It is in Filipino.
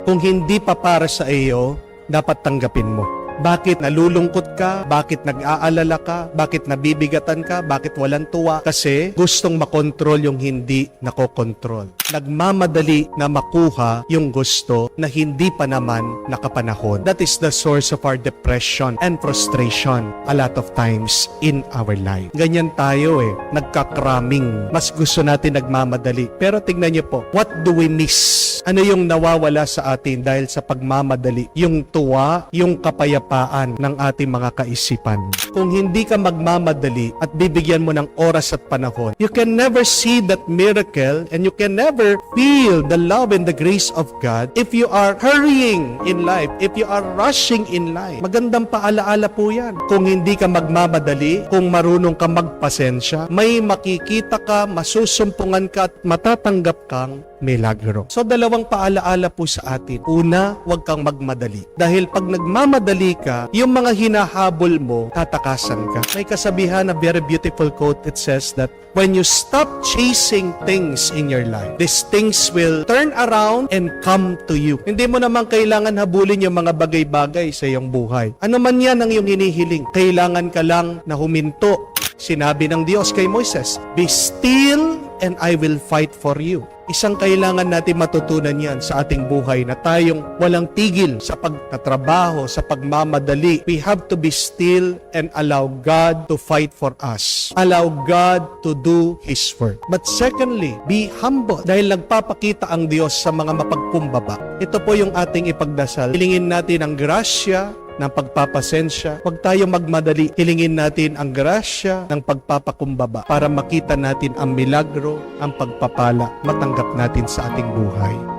Kung hindi pa para sa iyo, dapat tanggapin mo. Bakit nalulungkot ka? Bakit nag-aalala ka? Bakit nabibigatan ka? Bakit walang tuwa? Kasi gustong makontrol yung hindi nakokontrol. Nagmamadali na makuha yung gusto na hindi pa naman nakapanahon. That is the source of our depression and frustration a lot of times in our life. Ganyan tayo nagkakraming. Mas gusto natin nagmamadali. Pero tingnan niyo po, what do we miss? Ano yung nawawala sa atin dahil sa pagmamadali? Yung tuwa, yung kapayapaan ng ating mga kaisipan. Kung hindi ka magmamadali at bibigyan mo ng oras at panahon, you can never see that miracle and you can never feel the love and the grace of God if you are hurrying in life, if you are rushing in life. Magandang paalaala po yan. Kung hindi ka magmamadali, kung marunong ka magpasensya, may makikita ka, masusumpungan ka at matatanggap kang milagro. So dalawang paalaala po sa atin. Una, huwag kang magmadali. Dahil pag nagmamadali ka, yung mga hinahabol mo, tatakasan ka. May kasabihan, a very beautiful quote. It says that when you stop chasing things in your life, these things will turn around and come to you. Hindi mo naman kailangan habulin yung mga bagay-bagay sa iyong buhay. Ano man yan ang iyong hinihiling, kailangan ka lang na huminto. Sinabi ng Diyos kay Moises, "Be still and I will fight for you." Isang kailangan natin matutunan yan sa ating buhay na tayong walang tigil sa pagtatrabaho, sa pagmamadali. We have to be still and allow God to fight for us. Allow God to do His work. But secondly, be humble dahil nagpapakita ang Diyos sa mga mapagkumbaba. Ito po yung ating ipagdasal. Hilingin natin ang grasya ng pagpapasensya. Huwag tayo magmadali. Hilingin natin ang grasya ng pagpapakumbaba para makita natin ang milagro, ang pagpapala, matanggap natin sa ating buhay.